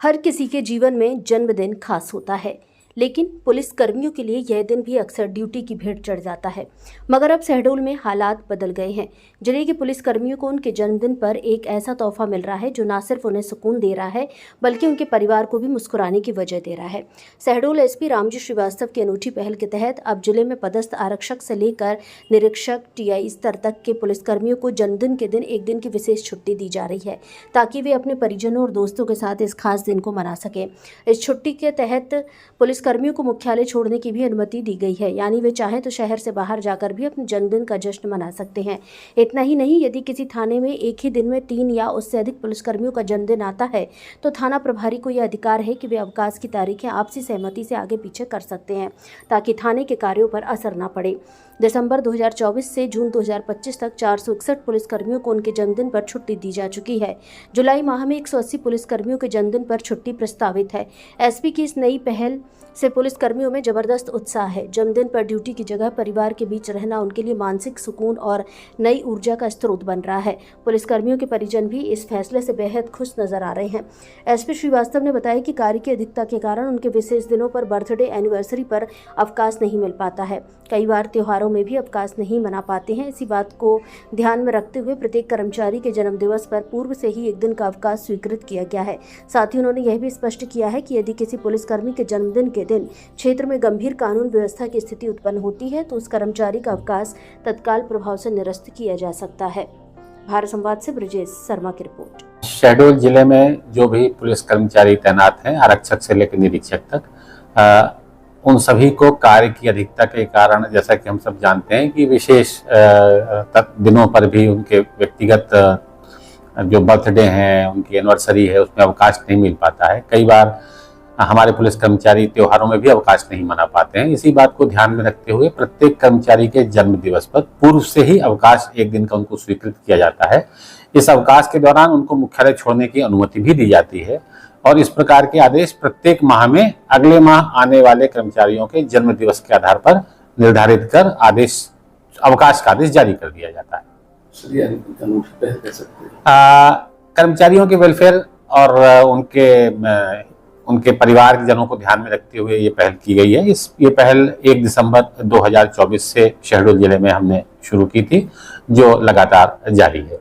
हर किसी के जीवन में जन्मदिन खास होता है, लेकिन पुलिस कर्मियों के लिए यह दिन भी अक्सर ड्यूटी की भेंट चढ़ जाता है। मगर अब शहडोल में हालात बदल गए हैं। जिले के पुलिस कर्मियों को उनके जन्मदिन पर एक ऐसा तोहफा मिल रहा है जो न सिर्फ उन्हें सुकून दे रहा है, बल्कि उनके परिवार को भी मुस्कुराने की वजह दे रहा है। शहडोल एसपी रामजी श्रीवास्तव की अनूठी पहल के तहत अब जिले में पदस्थ आरक्षक से लेकर निरीक्षक टीआई स्तर तक के पुलिसकर्मियों को जन्मदिन के दिन एक दिन की विशेष छुट्टी दी जा रही है, ताकि वे अपने परिजनों और दोस्तों के साथ इस खास दिन को मना सकें। इस छुट्टी के तहत पुलिस कर्मियों को मुख्यालय छोड़ने की भी अनुमति दी गई है, यानी वे चाहें तो शहर से बाहर जाकर भी अपने जन्मदिन का जश्न मना सकते हैं। इतना ही नहीं, यदि किसी थाने में एक ही दिन में 3 या उससे अधिक पुलिसकर्मियों का जन्मदिन आता है तो थाना प्रभारी को यह अधिकार है कि वे अवकाश की तारीखें आपसी सहमति से आगे पीछे कर सकते हैं, ताकि थाने के कार्यों पर असर न पड़े। दिसंबर 2024 से जून 2025 तक 461 पुलिसकर्मियों को उनके जन्मदिन पर छुट्टी दी जा चुकी है। जुलाई माह में 180 पुलिसकर्मियों के जन्मदिन पर छुट्टी प्रस्तावित है। एसपी की इस नई पहल से पुलिसकर्मियों में जबरदस्त उत्साह है। जन्मदिन पर ड्यूटी की जगह परिवार के बीच रहना उनके लिए मानसिक सुकून और नई ऊर्जा का स्रोत बन रहा है। पुलिसकर्मियों के परिजन भी इस फैसले से बेहद खुश नजर आ रहे हैं। एसपी श्रीवास्तव ने बताया कि कार्य की अधिकता के कारण उनके विशेष दिनों पर, बर्थडे, एनिवर्सरी पर अवकाश नहीं मिल पाता है। कई बार त्योहारों में भी अवकाश नहीं मना पाते हैं। इसी बात को ध्यान में रखते हुए प्रत्येक कर्मचारी के जन्मदिवस पर पूर्व से ही एक दिन का अवकाश स्वीकृत किया गया है। साथ ही उन्होंने यह भी स्पष्ट किया है कि यदि किसी पुलिसकर्मी के जन्मदिन के दिन क्षेत्र में गंभीर कानून व्यवस्था की स्थिति उत्पन्न होती है तो उस कर्मचारी का अवकाश तत्काल प्रभाव से निरस्त किया जा सकता है। भारत संवाद से ब्रजेश शर्मा की रिपोर्ट। शहडोल जिले में जो भी पुलिस कर्मचारी तैनात हैं, आरक्षक से लेकर निरीक्षक तक, उन सभी को कार्य की अधिकता के कारण, जैसा कि हम सब जानते हैं कि विशेष दिनों पर भी उनके व्यक्तिगत जो बर्थडे हैं, उनकी एनिवर्सरी है, उसमें अवकाश नहीं मिल पाता है। कई बार हमारे पुलिस कर्मचारी त्योहारों में भी अवकाश नहीं मना पाते हैं। इसी बात को ध्यान में रखते हुए प्रत्येक कर्मचारी के जन्म दिवस पर पूर्व से ही अवकाश एक दिन का उनको स्वीकृत किया जाता है। इस अवकाश के दौरान उनको मुख्यालय छोड़ने की अनुमति भी दी जाती है और इस प्रकार के आदेश प्रत्येक माह में अगले माह आने वाले कर्मचारियों के जन्म दिवस के आधार पर निर्धारित कर अवकाश का आदेश जारी कर दिया जाता है। कर्मचारियों के वेलफेयर और उनके परिवार के जनों को ध्यान में रखते हुए ये पहल की गई है। ये पहल 1 दिसंबर 2024 से शहडोल जिले में हमने शुरू की थी, जो लगातार जारी है।